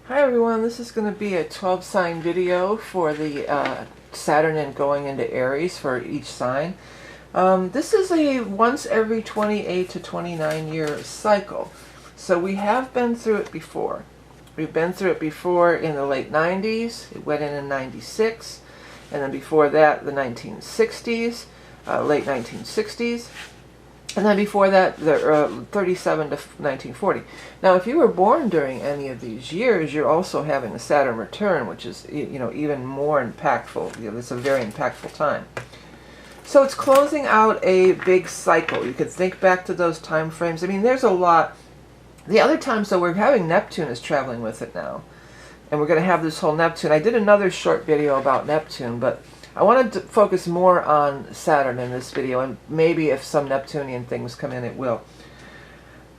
Hi everyone, this is going to be a 12 sign video for the Saturn and going into Aries for each sign. This is a once every 28 to 29 year cycle. So we have been through it before. We've been through it before in the late 90s, it went in 96, and then before that the 1960s, late 1960s. And then before that, the 37 to 1940. Now, if you were born during any of these years, you're also having a Saturn return, which is, even more impactful. It's a very impactful time. So it's closing out a big cycle. You could think back to those time frames. I mean, there's a lot. The other times, though, we're having Neptune is traveling with it now. And we're going to have this whole Neptune. I did another short video about Neptune, but I wanted to focus more on Saturn in this video, and maybe if some Neptunian things come in, it will.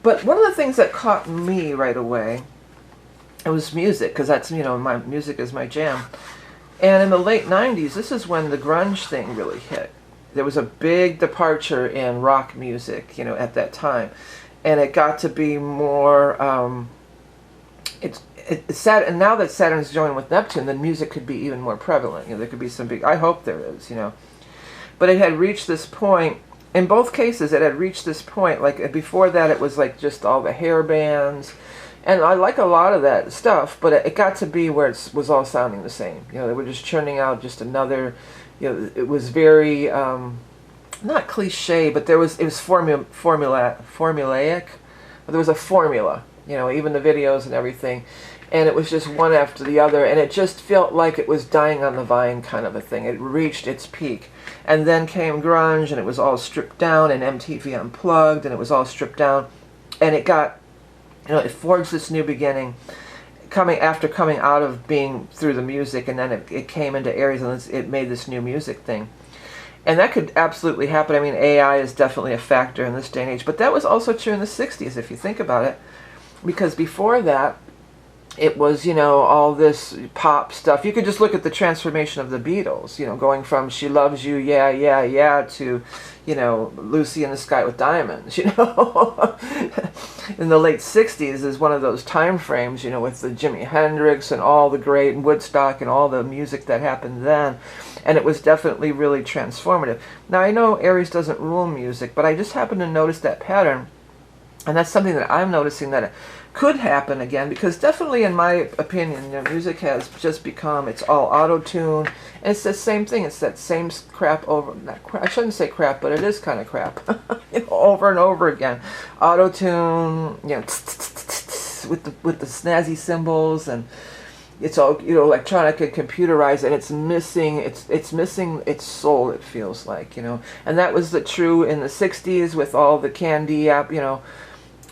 But one of the things that caught me right away, it was music, because that's, my music is my jam. And in the late 90s, this is when the grunge thing really hit. There was a big departure in rock music, at that time. And it got to be more, and now that Saturn's joined with Neptune, then music could be even more prevalent. There could be some big, I hope there is, But it had reached this point, in both cases it had reached this point, like before that it was like just all the hair bands, and I like a lot of that stuff, but it got to be where it was all sounding the same. They were just churning out just another, it was very, not cliche, but it was formulaic. There was a formula, even the videos and everything. And it was just one after the other, and it just felt like it was dying on the vine kind of a thing. It reached its peak. And then came grunge, and it was all stripped down, and MTV Unplugged, and it was all stripped down. And it got, it forged this new beginning, coming out of being through the music, and then it came into Aries, and it made this new music thing. And that could absolutely happen. I mean, AI is definitely a factor in this day and age, but that was also true in the 60s, if you think about it. Because before that, it was, all this pop stuff. You could just look at the transformation of the Beatles, going from She Loves You, Yeah, Yeah, Yeah, to, Lucy in the Sky with Diamonds, In the late 60s is one of those time frames, with the Jimi Hendrix and all the great Woodstock and all the music that happened then. And it was definitely really transformative. Now, I know Aries doesn't rule music, but I just happened to notice that pattern. And that's something that I'm noticing that it could happen again, because definitely in my opinion, music has just become, it's all auto-tune, and it's the same thing, it's that same crap over, not crap, I shouldn't say crap, but it is kind of crap, over and over again. Auto-tune, with the snazzy cymbals, and it's all, electronic and computerized, and it's missing its soul, it feels like, and that was true in the 60s with all the candy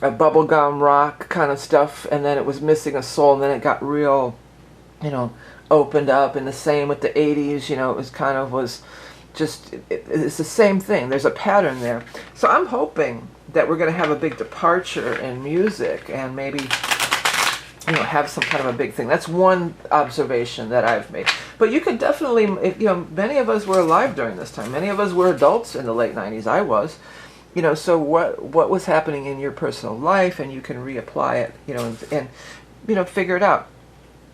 a bubblegum rock kind of stuff, and then it was missing a soul, and then it got real, opened up. And the same with the 80s, it was just, it's the same thing. There's a pattern there. So I'm hoping that we're going to have a big departure in music, and maybe, have some kind of a big thing. That's one observation that I've made. But you could definitely, many of us were alive during this time. Many of us were adults in the late 90s. I was. So what was happening in your personal life, and you can reapply it, and figure it out.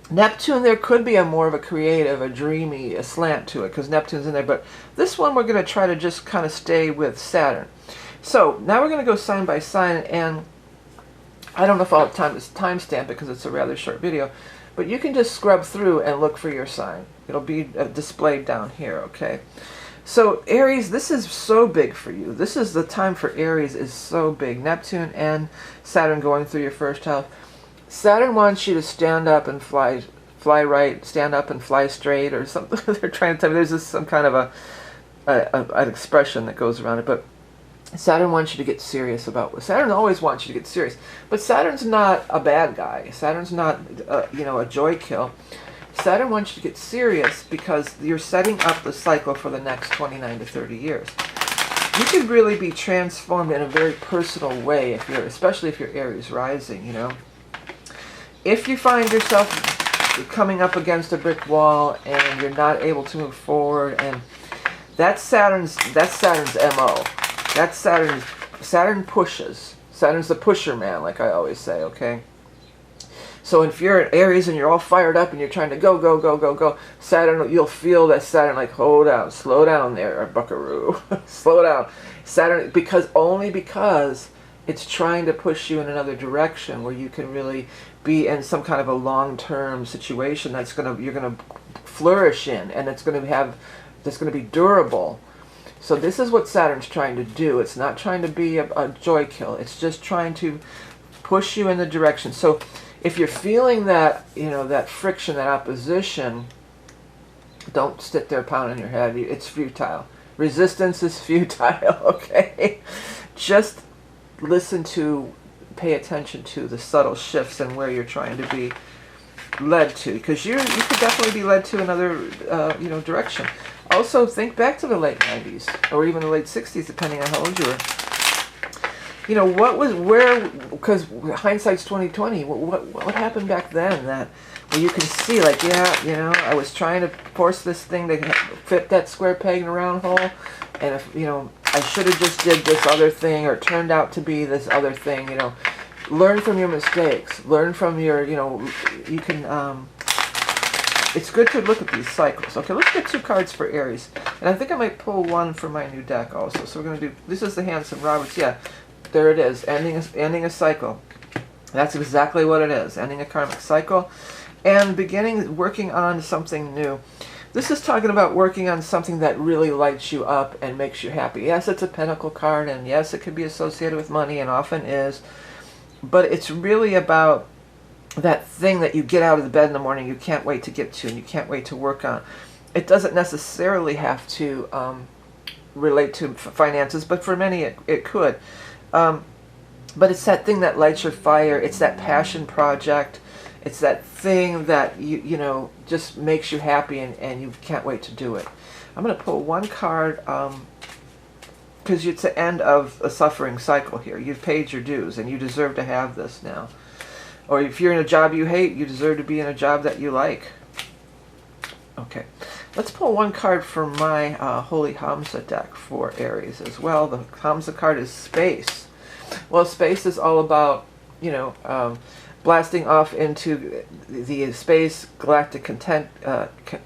Neptune, there could be more of a creative, a dreamy, a slant to it, because Neptune's in there, but this one we're going to try to just kind of stay with Saturn. So now we're going to go sign by sign, and I don't know if I'll have time to timestamp it because it's a rather short video, but you can just scrub through and look for your sign. It'll be displayed down here, okay? So Aries, this is so big for you. This is the time for Aries is so big. Neptune and Saturn going through your first house. Saturn wants you to stand up and fly right, stand up and fly straight, or something. They're trying to tell me there's just some kind of an expression that goes around it. But Saturn wants you to get serious about. Saturn always wants you to get serious. But Saturn's not a bad guy. Saturn's not a joy kill. Saturn wants you to get serious because you're setting up the cycle for the next 29 to 30 years. You could really be transformed in a very personal way, especially if you're Aries rising, If you find yourself coming up against a brick wall and you're not able to move forward, and that's Saturn's MO. That's Saturn pushes. Saturn's the pusher man, like I always say, okay? So if you're an Aries and you're all fired up and you're trying to go, go, go, go, go, Saturn, you'll feel that Saturn like, hold down, slow down there, buckaroo, slow down. Saturn, only because it's trying to push you in another direction where you can really be in some kind of a long-term situation you're gonna flourish in, and that's gonna be durable. So this is what Saturn's trying to do. It's not trying to be a joy kill. It's just trying to push you in the direction. So if you're feeling that, that friction, that opposition, don't sit there pounding your head. It's futile. Resistance is futile, okay? Just listen to, pay attention to the subtle shifts and where you're trying to be led to, because you could definitely be led to another direction. Also, think back to the late 90s or even the late 60s, depending on how old you were. Because hindsight's 2020. What happened back then that where you can see, like, I was trying to force this thing to fit that square peg in a round hole, and if I should have just did this other thing, or it turned out to be this other thing. Learn from your mistakes. Learn from your, you can. It's good to look at these cycles. Okay, let's get 2 cards for Aries, and I think I might pull one for my new deck also. So we're going to do. This is the Hanson Roberts. Yeah. There it is, ending a cycle. That's exactly what it is, ending a karmic cycle and working on something new. This is talking about working on something that really lights you up and makes you happy. Yes, it's a Pentacle card, and yes, it could be associated with money, and often is, but it's really about that thing that you get out of the bed in the morning, you can't wait to get to, and you can't wait to work on. It doesn't necessarily have to relate to finances, but for many it could. But it's that thing that lights your fire. It's that passion project. It's that thing that you just makes you happy, and you can't wait to do it. I'm going to pull one card because it's the end of a suffering cycle here. You've paid your dues, and you deserve to have this now. Or if you're in a job you hate, you deserve to be in a job that you like. Okay. Let's pull one card from my Holy Hamza deck for Aries as well. The Hamza card is space. Well, space is all about, blasting off into the space, galactic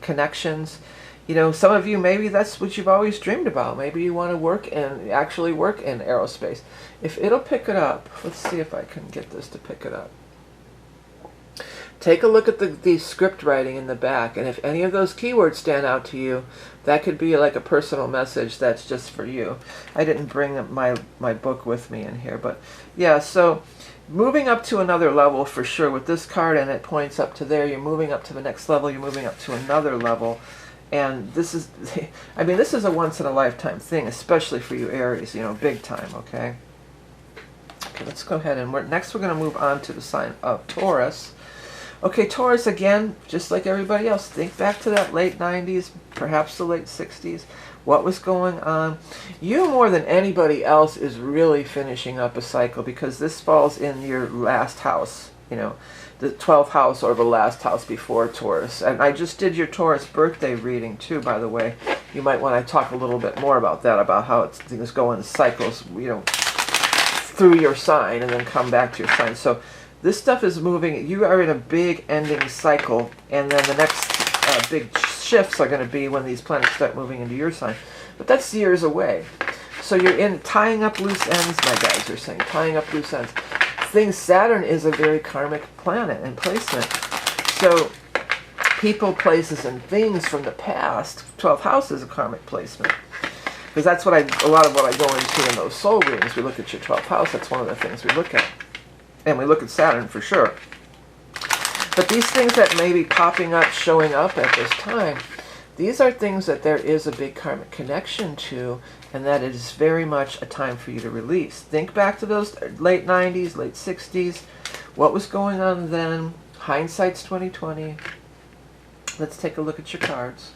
connections. Some of you, maybe that's what you've always dreamed about. Maybe you want to actually work in aerospace. If it'll pick it up, let's see if I can get this to pick it up. Take a look at the script writing in the back, and if any of those keywords stand out to you, that could be like a personal message that's just for you. I didn't bring my book with me in here, but yeah, so moving up to another level for sure with this card, and it points up to there. You're moving up to the next level. You're moving up to another level, and this is, this is a once-in-a-lifetime thing, especially for you Aries, big time, okay? Okay, let's go ahead, and next we're going to move on to the sign of Taurus. Okay, Taurus, again, just like everybody else, think back to that late 90s, perhaps the late 60s. What was going on? You, more than anybody else, is really finishing up a cycle, because this falls in your last house, the 12th house, or the last house before Taurus. And I just did your Taurus birthday reading, too, by the way. You might want to talk a little bit more about that, about how things go in cycles, through your sign and then come back to your sign. So this stuff is moving. You are in a big ending cycle, and then the next big shifts are going to be when these planets start moving into your sign. But that's years away. So you're tying up loose ends, my guys are saying, tying up loose ends. Saturn is a very karmic planet and placement. So people, places, and things from the past, 12th house is a karmic placement. Because that's what a lot of what I go into in those soul readings. We look at your 12th house. That's one of the things we look at. And we look at Saturn for sure. But these things that may be popping up, showing up at this time, these are things that there is a big karmic connection to, and that it is very much a time for you to release. Think back to those late 90s, late 60s. What was going on then? Hindsight's 2020. Let's take a look at your cards.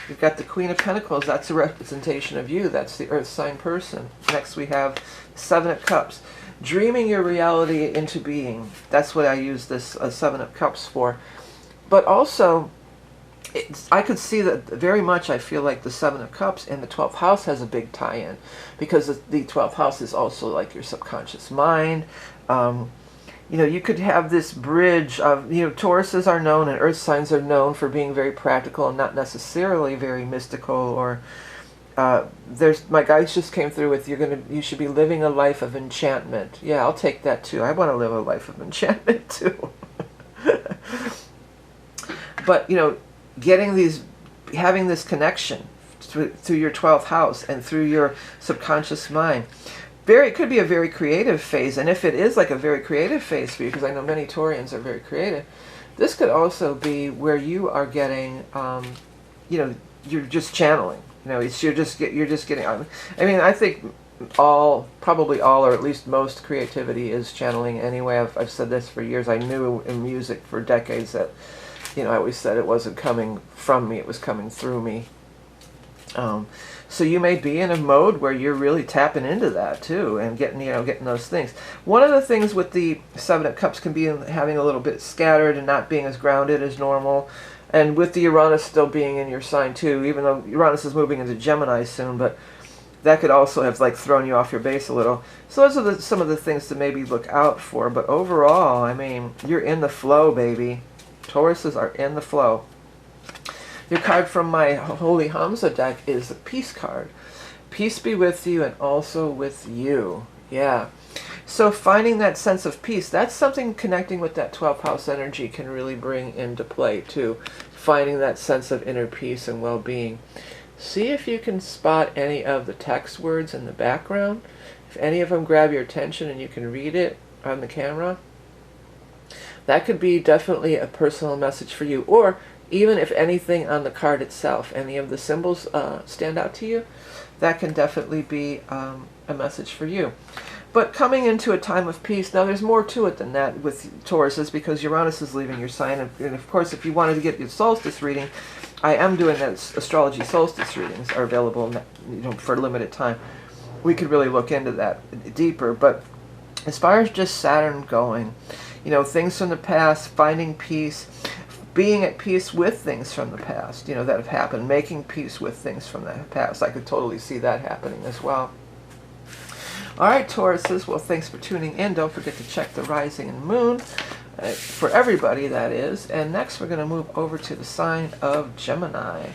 You've got the Queen of Pentacles. That's a representation of you. That's the Earth sign person. Next we have Seven of Cups. Dreaming your reality into being. That's what I use this Seven of Cups for. But also, I could see that very much. I feel like the Seven of Cups and the 12th house has a big tie-in, because the 12th house is also like your subconscious mind. you know, you could have this bridge of, you know, Tauruses are known and earth signs are known for being very practical and not necessarily very mystical, or there's, my guides just came through with, you should be living a life of enchantment. Yeah, I'll take that too. I want to live a life of enchantment too. But, you know, having this connection through your 12th house and through your subconscious mind. It could be a very creative phase, and if it is like a very creative phase for you, because I know many Taurians are very creative, this could also be where you are getting, you know, you're just channeling. You know, you're just getting. I mean, I think probably all, or at least most creativity is channeling anyway. I've said this for years. I knew in music for decades that, you know, I always said it wasn't coming from me; it was coming through me. So you may be in a mode where you're really tapping into that too, and getting those things. One of the things with the Seven of Cups can be having a little bit scattered and not being as grounded as normal, and with the Uranus still being in your sign too, even though Uranus is moving into Gemini soon, but that could also have like thrown you off your base a little. So those are some of the things to maybe look out for. But overall, I mean, you're in the flow, baby. Tauruses are in the flow. Your card from my Holy Hamza deck is the Peace card. Peace be with you and also with you. Yeah. So finding that sense of peace, that's something connecting with that 12th house energy can really bring into play too. Finding that sense of inner peace and well-being. See if you can spot any of the text words in the background. If any of them grab your attention and you can read it on the camera, that could be definitely a personal message for you. Or even if anything on the card itself, any of the symbols stand out to you, that can definitely be a message for you. But coming into a time of peace, now there's more to it than that with Tauruses, because Uranus is leaving your sign. And of course, if you wanted to get your solstice reading, I am doing that. Astrology solstice readings are available, you know, for a limited time. We could really look into that deeper. But as far as just Saturn going, you know, things from the past, finding peace, being at peace with things from the past, you know, that have happened, making peace with things from the past. I could totally see that happening as well. All right, Tauruses, well, thanks for tuning in. Don't forget to check the rising and moon, for everybody, that is. And next, we're going to move over to the sign of Gemini.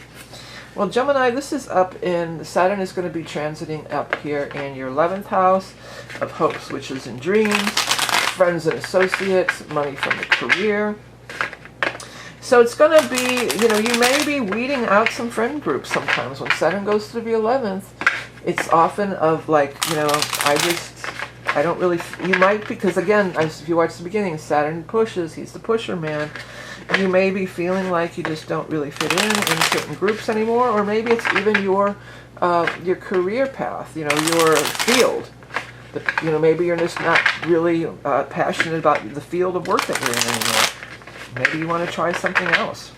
Well, Gemini, this is up in, Saturn is going to be transiting up here in your 11th house of hopes, wishes, and dreams, friends and associates, money from the career. So it's going to be, you know, you may be weeding out some friend groups sometimes. When Saturn goes through the 11th, it's often of like, you know, I don't really, you might, because again, if you watch the beginning, Saturn pushes, he's the pusher man. You may be feeling like you just don't really fit in certain groups anymore, or maybe it's even your career path, you know, your field. You know, maybe you're just not really passionate about the field of work that you're in anymore. Maybe you want to try something else.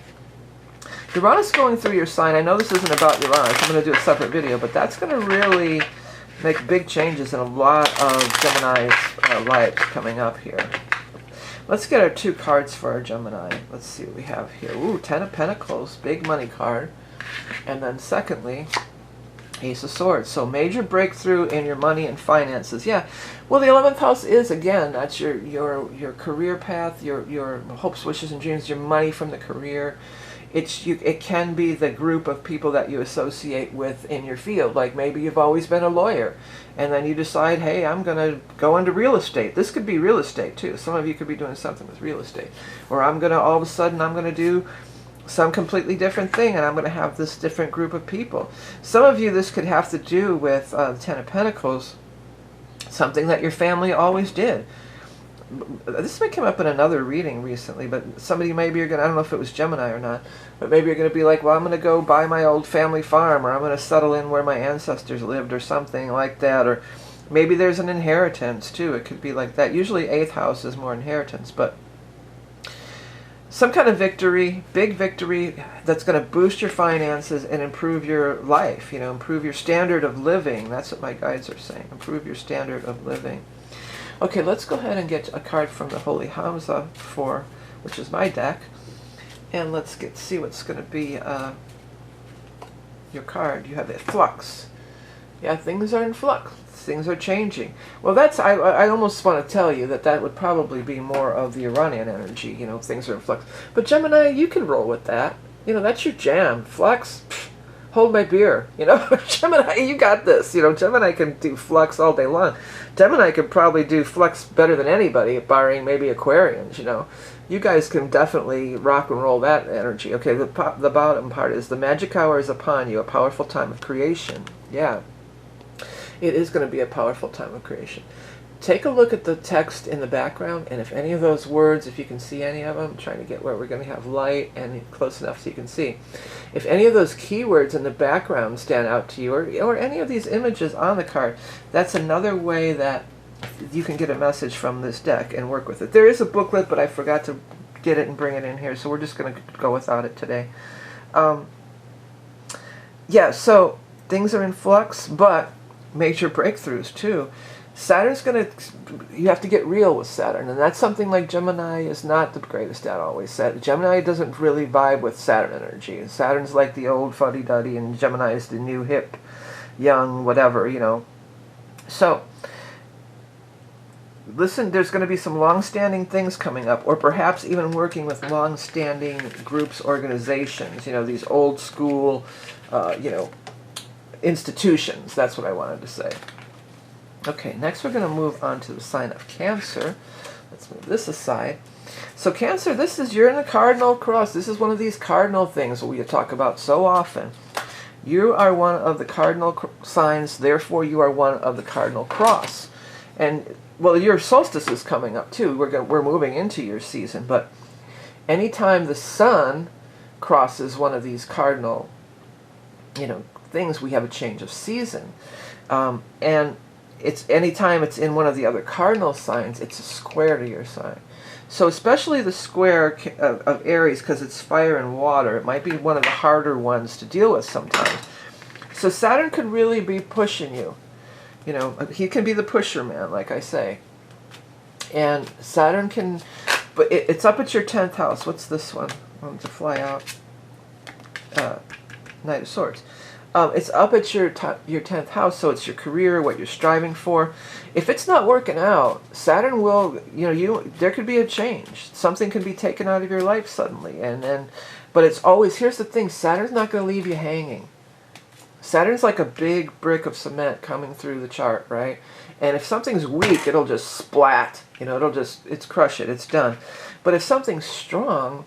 Uranus going through your sign, I know this isn't about Uranus, I'm going to do a separate video, but that's going to really make big changes in a lot of Gemini's lives coming up here. Let's get our two cards for our Gemini. Let's see what we have here. Ooh, Ten of Pentacles, big money card. And then secondly, Ace of Swords. So major breakthrough in your money and finances. Yeah. Well, the 11th house is, again, that's your career path, your hopes, wishes, and dreams, your money from the career. It can be the group of people that you associate with in your field. Like maybe you've always been a lawyer, and then you decide, hey, I'm going to go into real estate. This could be real estate too. Some of you could be doing something with real estate. Or all of a sudden, I'm going to do some completely different thing, and I'm going to have this different group of people. Some of you, this could have to do with the Ten of Pentacles, something that your family always did. This may come up in another reading recently, but somebody maybe you're going to, I don't know if it was Gemini or not, but maybe you're going to be like, well, I'm going to go buy my old family farm, or I'm going to settle in where my ancestors lived, or something like that. Or maybe there's an inheritance too. It could be like that. Usually 8th house is more inheritance, but some kind of victory, big victory, that's going to boost your finances and improve your life, you know, improve your standard of living. That's what my guides are saying. Improve your standard of living. Okay, let's go ahead and get a card from the Holy Hamza which is my deck, and let's see what's going to be your card. You have a Flux. Yeah, things are in flux. Things are changing. Well, I almost want to tell you that would probably be more of the Iranian energy, things are in flux. But Gemini, you can roll with that. That's your jam. Flux, pff, hold my beer. Gemini, you got this. Gemini can do flux all day long. Gemini can probably do flux better than anybody, barring maybe Aquarians, You guys can definitely rock and roll that energy. Okay, the bottom part is, the magic hour is upon you, a powerful time of creation. Yeah. It is going to be a powerful time of creation. Take a look at the text in the background, and if any of those words, if you can see any of them, I'm trying to get where we're going to have light and close enough so you can see. If any of those keywords in the background stand out to you, or any of these images on the card, that's another way that you can get a message from this deck and work with it. There is a booklet, but I forgot to get it and bring it in here, so we're just going to go without it today. Yeah, so things are in flux, but major breakthroughs too. Saturn's you have to get real with Saturn, and that's something like Gemini is not the greatest at always. Gemini doesn't really vibe with Saturn energy. Saturn's like the old fuddy-duddy, and Gemini is the new hip, young, whatever, So, listen, there's going to be some long-standing things coming up, or perhaps even working with long-standing groups, organizations, these old school, institutions. That's what I wanted to say. Okay, next we're going to move on to the sign of Cancer. Let's move this aside. So Cancer, you're in the cardinal cross. This is one of these cardinal things that we talk about so often. You are one of the cardinal signs, therefore you are one of the cardinal cross. And, well, your solstice is coming up too. We're moving into your season, but anytime the sun crosses one of these cardinal, things, we have a change of season. And anytime it's in one of the other cardinal signs, it's a square to your sign. So especially the square of Aries, because it's fire and water, it might be one of the harder ones to deal with sometimes. So Saturn could really be pushing you. He can be the pusher man, like I say. And Saturn can, but it's up at your 10th house. What's this one? I want to fly out. Knight of Swords. It's up at your 10th house, so it's your career, what you're striving for. If it's not working out, Saturn will, there could be a change. Something can be taken out of your life suddenly, but it's always, here's the thing, Saturn's not going to leave you hanging. Saturn's like a big brick of cement coming through the chart, right? And if something's weak, it'll just splat. It's crush it, it's done. But if something's strong,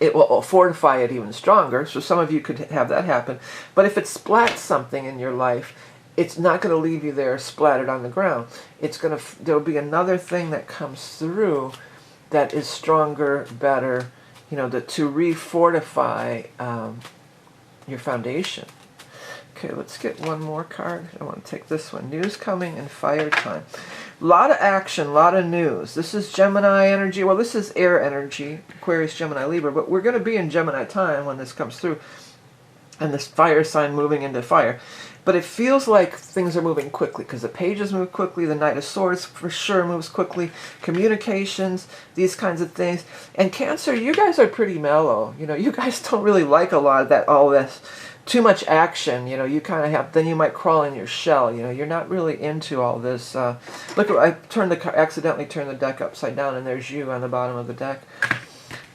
it will fortify it even stronger. So some of you could have that happen. But if it splats something in your life, it's not going to leave you there splattered on the ground. There'll be another thing that comes through that is stronger, better, to re-fortify your foundation. Okay, let's get one more card. I want to take this one. News coming and fire time. A lot of action, a lot of news. This is Gemini energy. Well, this is air energy, Aquarius, Gemini, Libra, but we're going to be in Gemini time when this comes through, and this fire sign moving into fire. But it feels like things are moving quickly, because the pages move quickly, the Knight of Swords for sure moves quickly, communications, these kinds of things. And Cancer, you guys are pretty mellow. You guys don't really like a lot of that, all this. Too much action, you kind of have, then you might crawl in your shell, you're not really into all this. Look, I accidentally turned the deck upside down, and there's you on the bottom of the deck.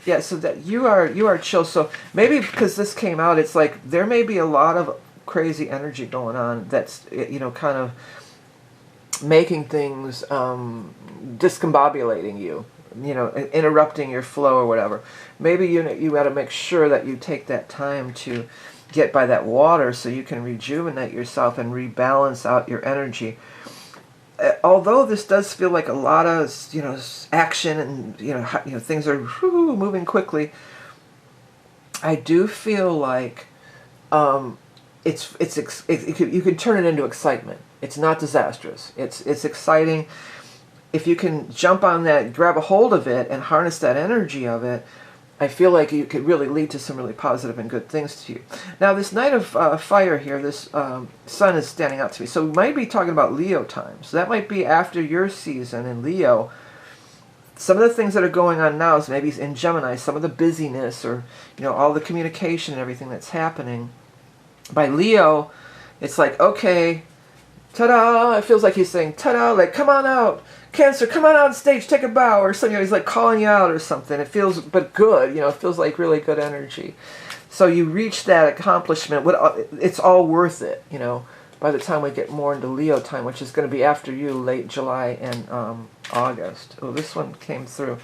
Yeah, so that you are chill. So maybe because this came out, it's like there may be a lot of crazy energy going on that's, kind of making things, discombobulating you, interrupting your flow or whatever. Maybe you got to make sure that you take that time to get by that water so you can rejuvenate yourself and rebalance out your energy. Although this does feel like a lot of action and things are moving quickly, I do feel like you can turn it into excitement. It's not disastrous. It's exciting. If you can jump on that, grab a hold of it, and harness that energy of it, I feel like you could really lead to some really positive and good things to you. Now, this Knight of Fire here, this sun is standing out to me. So we might be talking about Leo time. So that might be after your season in Leo. Some of the things that are going on now is maybe in Gemini, some of the busyness or, all the communication and everything that's happening. By Leo, It's like, okay, ta-da! It feels like he's saying, ta-da, like, come on out. Cancer, come on out stage, take a bow, or something. He's like calling you out or something. It feels, but good, it feels like really good energy. So you reach that accomplishment. It's all worth it, by the time we get more into Leo time, which is going to be after you, late July and August. Oh, this one came through.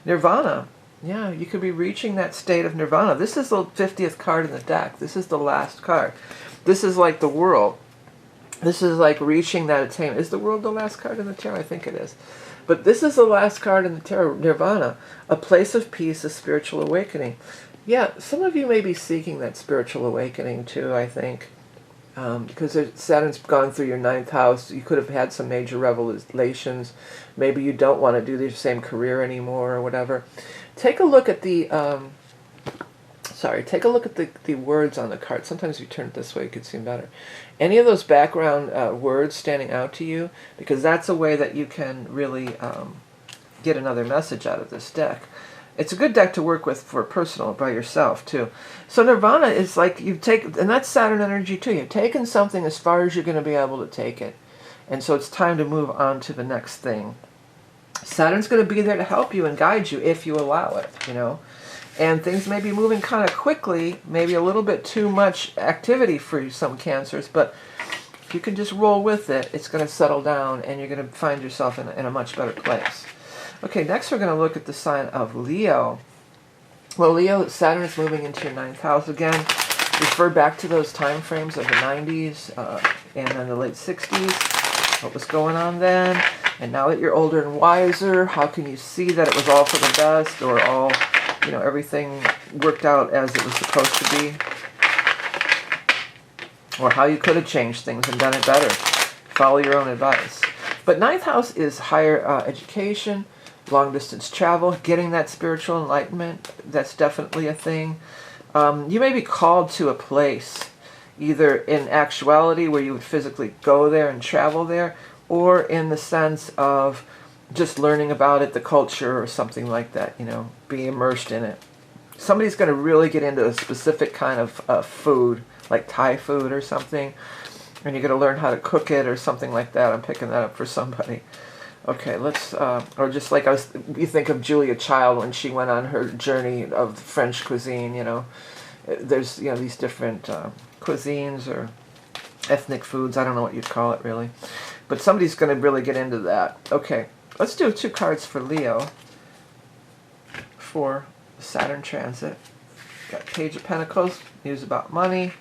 Nirvana. Yeah, you could be reaching that state of nirvana. This is the 50th card in the deck. This is the last card. This is like the world. This is like reaching that attainment. Is the world the last card in the tarot? I think it is. But this is the last card in the tarot, nirvana. A place of peace, a spiritual awakening. Yeah, some of you may be seeking that spiritual awakening too, I think. Because Saturn's gone through your 9th house. You could have had some major revelations. Maybe you don't want to do the same career anymore or whatever. Take a look at the... take a look at the words on the card. Sometimes if you turn it this way, you could see them better. Any of those background words standing out to you, because that's a way that you can really get another message out of this deck. It's a good deck to work with for personal, by yourself, too. So Nirvana is like, and that's Saturn energy, too. You've taken something as far as you're going to be able to take it. And so it's time to move on to the next thing. Saturn's going to be there to help you and guide you if you allow it, And things may be moving kind of quickly, maybe a little bit too much activity for some Cancers, but if you can just roll with it, it's going to settle down and you're going to find yourself in a much better place. Okay, next we're going to look at the sign of Leo. Well, Leo, Saturn is moving into your 9th house again. Refer back to those time frames of the 90s and then the late 60s. What was going on then? And now that you're older and wiser, how can you see that it was all for the best, or all, everything worked out as it was supposed to be? Or how you could have changed things and done it better. Follow your own advice. But 9th house is higher education, long-distance travel, getting that spiritual enlightenment. That's definitely a thing. You may be called to a place, either in actuality where you would physically go there and travel there, or in the sense of just learning about it, the culture, or something like that, being immersed in it. Somebody's going to really get into a specific kind of food, like Thai food or something, and you're going to learn how to cook it or something like that. I'm picking that up for somebody. Okay, let's, or just like you think of Julia Child when she went on her journey of French cuisine, There's, these different cuisines or ethnic foods. I don't know what you'd call it, really. But somebody's going to really get into that. Okay, let's do 2 cards for Leo for Saturn transit. Got Page of Pentacles, news about money,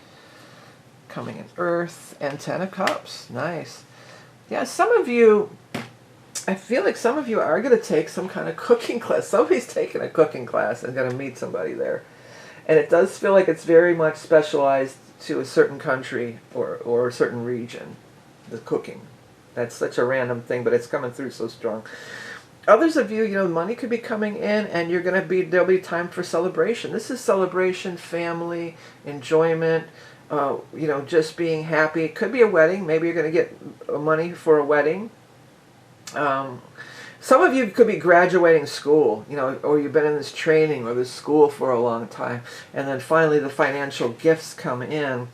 coming in Earth, and 10 of Cups. Nice. Yeah, some of you, I feel like some of you are going to take some kind of cooking class. Somebody's taking a cooking class and going to meet somebody there. And it does feel like it's very much specialized to a certain country or a certain region, the cooking. That's such a random thing, but it's coming through so strong. Others of you, money could be coming in, and there'll be time for celebration. This is celebration, family, enjoyment, just being happy. It could be a wedding. Maybe you're going to get money for a wedding. Some of you could be graduating school, or you've been in this training or this school for a long time, and then finally the financial gifts come in,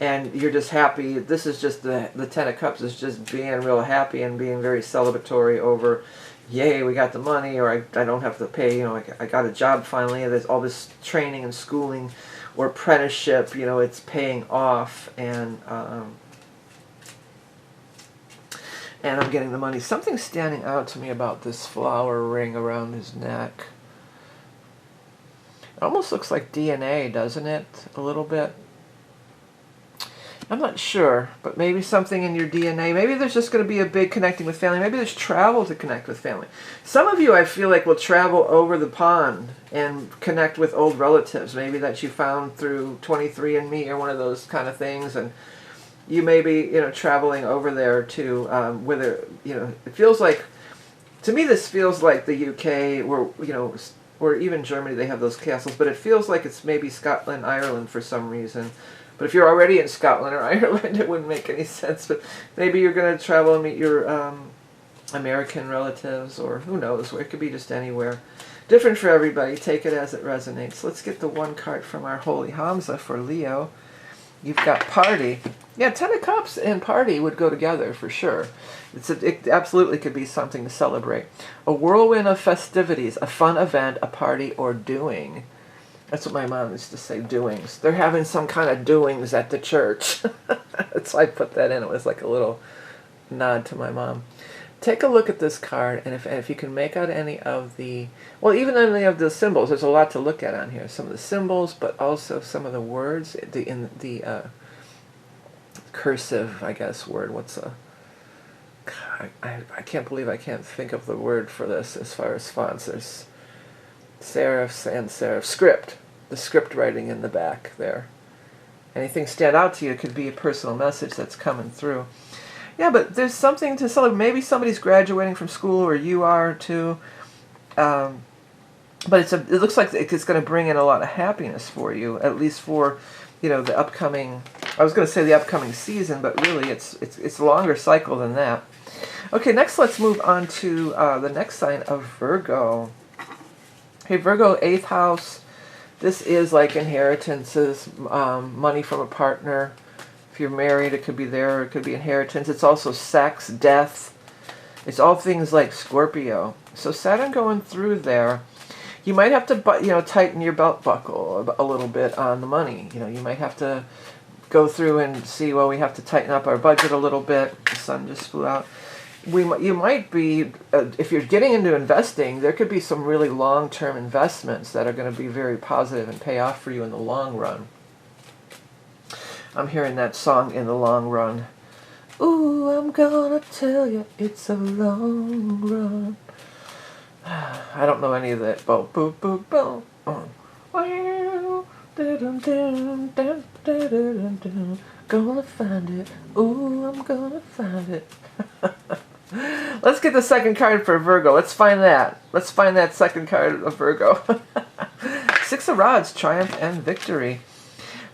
and you're just happy. This is just the 10 of Cups is just being real happy and being very celebratory over, yay, we got the money, or I don't have to pay, I got a job finally. There's all this training and schooling or apprenticeship, it's paying off, and I'm getting the money. Something's standing out to me about this flower ring around his neck. It almost looks like DNA, doesn't it? A little bit. I'm not sure, but maybe something in your DNA. Maybe there's just going to be a big connecting with family. Maybe there's travel to connect with family. Some of you, I feel like, will travel over the pond and connect with old relatives, maybe that you found through 23andMe or one of those kind of things, and you may be, traveling over there to, whether, it feels like, to me this feels like the UK, or even Germany, they have those castles, but it feels like it's maybe Scotland, Ireland for some reason. But if you're already in Scotland or Ireland, it wouldn't make any sense. But maybe you're going to travel and meet your American relatives, or who knows, it could be just anywhere. Different for everybody. Take it as it resonates. Let's get the 1 card from our Holy Hamza for Leo. You've got party. Yeah, Ten of Cups and party would go together for sure. It absolutely could be something to celebrate. A whirlwind of festivities, a fun event, a party, or doing. That's what my mom used to say, doings. They're having some kind of doings at the church. So I put that in. It was like a little nod to my mom. Take a look at this card, and if you can make out any of the, well, even any of the symbols, there's a lot to look at on here. Some of the symbols, but also some of the words, in the cursive, I guess, word. What's a, I can't believe I can't think of the word for this as far as fonts. There's serifs and serif. Script. The script writing in the back there. Anything stand out to you? It could be a personal message that's coming through. Yeah, but there's something to celebrate. Maybe somebody's graduating from school, or you are too. But it looks like it's going to bring in a lot of happiness for you, at least for, the upcoming. I was going to say the upcoming season, but really it's a longer cycle than that. Okay, next let's move on to the next sign of Virgo. Hey, Virgo, 8th house. This is like inheritances, money from a partner. If you're married, it could be there, or it could be inheritance. It's also sex, death. It's all things like Scorpio. So Saturn going through there. You might have to, tighten your belt buckle a little bit on the money. You might have to go through and see, well, we have to tighten up our budget a little bit. The sun just flew out. You might be, if you're getting into investing, there could be some really long-term investments that are going to be very positive and pay off for you in the long run. I'm hearing that song, In the Long Run. Ooh, I'm gonna tell you it's a long run. I don't know any of that. Boom, boom, boom, boom. Gonna find it. Ooh, I'm gonna find it. Let's get the second card for Virgo. Let's find that. Let's find that second card of Virgo. 6 of Rods, triumph and victory.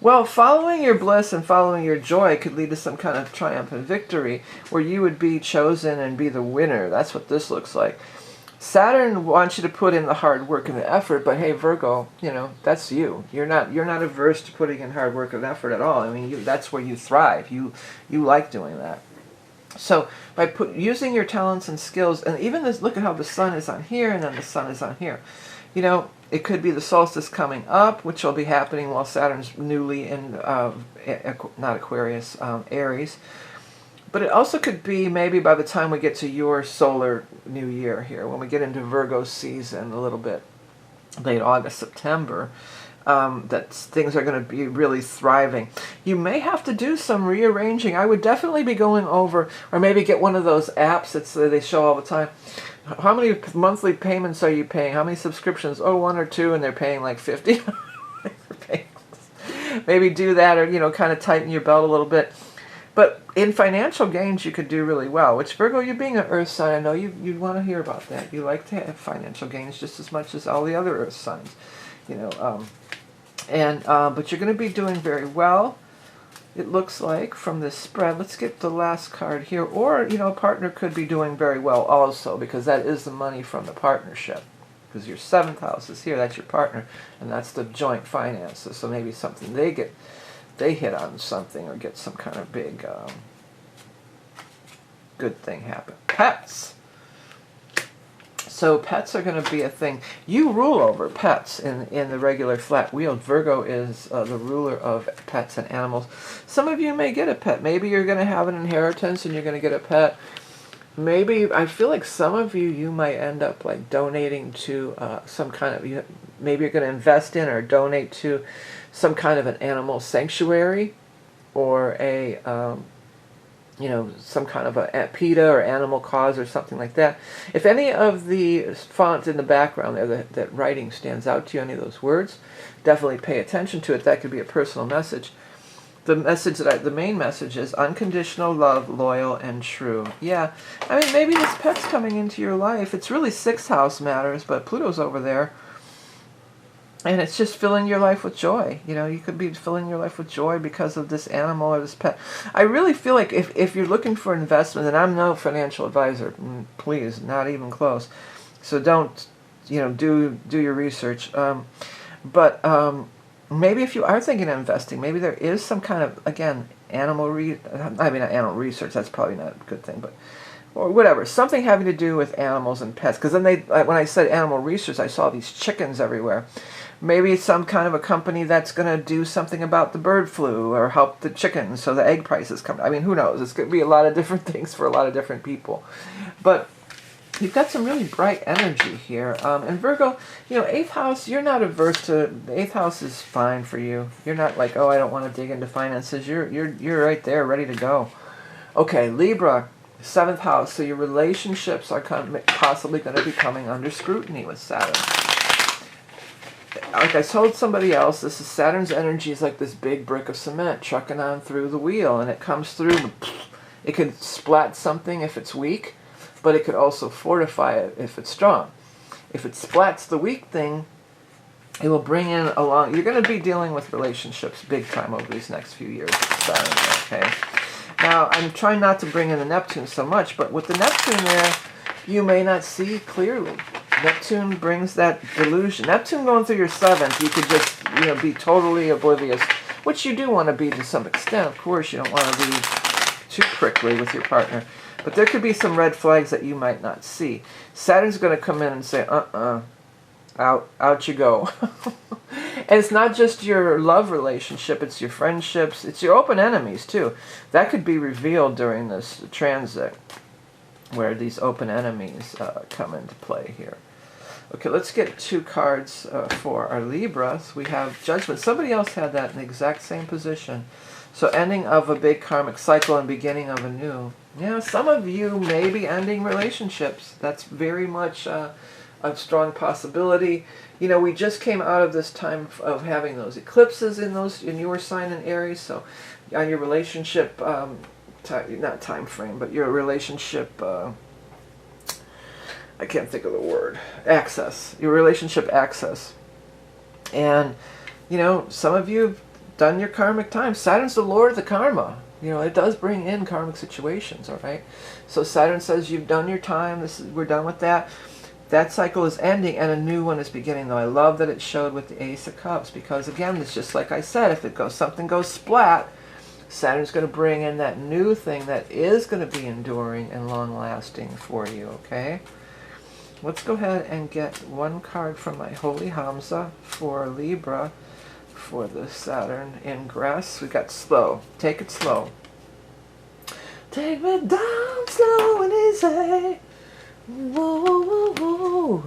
Well, following your bliss and following your joy could lead to some kind of triumph and victory where you would be chosen and be the winner. That's what this looks like. Saturn wants you to put in the hard work and the effort, but hey, Virgo, that's you. You're not averse to putting in hard work and effort at all. I mean, that's where you thrive. You like doing that. So by using your talents and skills, and even this, look at how the sun is on here and then the sun is on here. It could be the solstice coming up, which will be happening while Saturn's newly in, not Aquarius, Aries. But it also could be maybe by the time we get to your solar new year here, when we get into Virgo season a little bit, late August, September, that things are going to be really thriving. You may have to do some rearranging. I would definitely be going over, or maybe get one of those apps that they show all the time. How many monthly payments are you paying? How many subscriptions? Oh, 1 or 2, and they're paying like 50. Maybe do that, or kind of tighten your belt a little bit. But in financial gains, you could do really well. Which, Virgo, you being an Earth sign, I know you want to hear about that. You like to have financial gains just as much as all the other Earth signs, but you're going to be doing very well. It looks like from this spread. Let's get the last card here. Or, a partner could be doing very well also, because that is the money from the partnership. Because your 7th house is here, that's your partner, and that's the joint finances. So maybe something they hit on something, or get some kind of big good thing happen. Pets. So pets are going to be a thing. You rule over pets in the regular flat wheel. Virgo is the ruler of pets and animals. Some of you may get a pet. Maybe you're going to have an inheritance and you're going to get a pet. Maybe, I feel like some of you might end up like donating to some kind of, maybe you're going to invest in or donate to some kind of an animal sanctuary, or a some kind of a PETA or animal cause or something like that. If any of the fonts in the background there, that writing stands out to you, any of those words, definitely pay attention to it. That could be a personal message. The main message is unconditional love, loyal and true. Yeah, I mean, maybe this pet's coming into your life. It's really 6th house matters, but Pluto's over there. And it's just filling your life with joy. You could be filling your life with joy because of this animal or this pet. I really feel like if you're looking for investment, and I'm no financial advisor, please, not even close. So don't, do your research. But maybe if you are thinking of investing, maybe there is some kind of, again, not animal research, that's probably not a good thing, but, or whatever, something having to do with animals and pets. Because then when I said animal research, I saw these chickens everywhere. Maybe it's some kind of a company that's going to do something about the bird flu or help the chickens so the egg prices come. I mean, who knows? It's going to be a lot of different things for a lot of different people. But you've got some really bright energy here. And Virgo, 8th house, you're not averse to, the 8th house is fine for you. You're not like, oh, I don't want to dig into finances. You're right there, ready to go. Okay, Libra, 7th house. So your relationships are possibly going to be coming under scrutiny with Saturn. Like I told somebody else, this is Saturn's energy is like this big brick of cement trucking on through the wheel, and it comes through, it can splat something if it's weak, but it could also fortify it if it's strong. If it splats the weak thing, it will bring in along, you're going to be dealing with relationships big time over these next few years with Saturn, okay? Now, I'm trying not to bring in the Neptune so much, but with the Neptune there, you may not see clearly. Neptune brings that delusion. Neptune going through your 7th, you could just, be totally oblivious, which you do want to be to some extent. Of course, you don't want to be too prickly with your partner. But there could be some red flags that you might not see. Saturn's going to come in and say, out you go. And it's not just your love relationship, it's your friendships, it's your open enemies too. That could be revealed during this transit, where these open enemies come into play here. Okay, let's get 2 cards for our Libras. We have Judgment. Somebody else had that in the exact same position. So ending of a big karmic cycle and beginning of a new. Yeah, some of you may be ending relationships. That's very much a strong possibility. We just came out of this time of having those eclipses in your sign in Aries. So on your relationship, not time frame, but your relationship, I can't think of the word, access, your relationship access. And, some of you have done your karmic time. Saturn's the lord of the karma. It does bring in karmic situations, all right? So Saturn says you've done your time, we're done with that. That cycle is ending and a new one is beginning, though. I love that it showed with the Ace of Cups because, again, it's just like I said, if something goes splat, Saturn's going to bring in that new thing that is going to be enduring and long-lasting for you, okay? Let's go ahead and get 1 card from my Holy Hamza for Libra for the Saturn Ingress. We got slow. Take it slow. Take me down slow and easy. Whoa, whoa, whoa.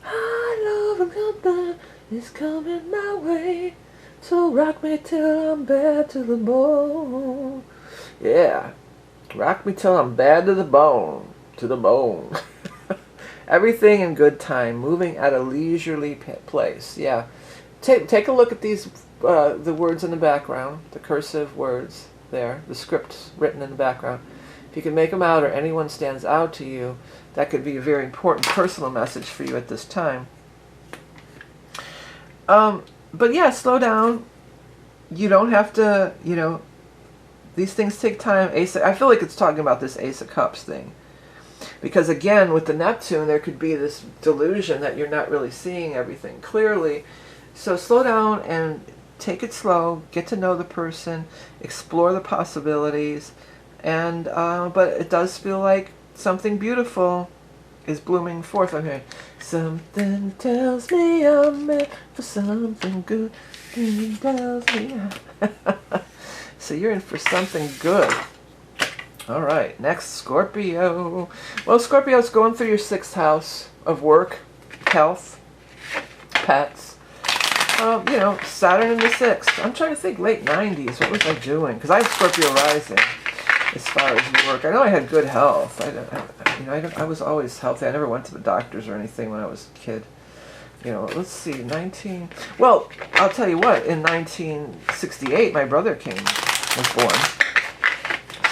I love and something is coming my way. So rock me till I'm bad to the bone. Yeah. Rock me till I'm bad to the bone. To the bone. Everything in good time. Moving at a leisurely place. Yeah. Take a look at these, the words in the background. The cursive words there. The script written in the background. If you can make them out or anyone stands out to you, that could be a very important personal message for you at this time. But yeah, slow down. You don't have to, these things take time. I feel like it's talking about this Ace of Cups thing. Because again, with the Neptune, there could be this delusion that you're not really seeing everything clearly. So slow down and take it slow. Get to know the person. Explore the possibilities. And but it does feel like something beautiful is blooming forth. I'm hearing something tells me I'm meant for something good. Something tells me. So you're in for something good. All right, next Scorpio. Well, Scorpio's going through your 6th house of work, health, pets. Saturn in the 6th. I'm trying to think late 90s. What was I doing? Because I have Scorpio rising as far as work. I know I had good health. I was always healthy. I never went to the doctors or anything when I was a kid. Let's see, well, I'll tell you what, in 1968, my brother was born.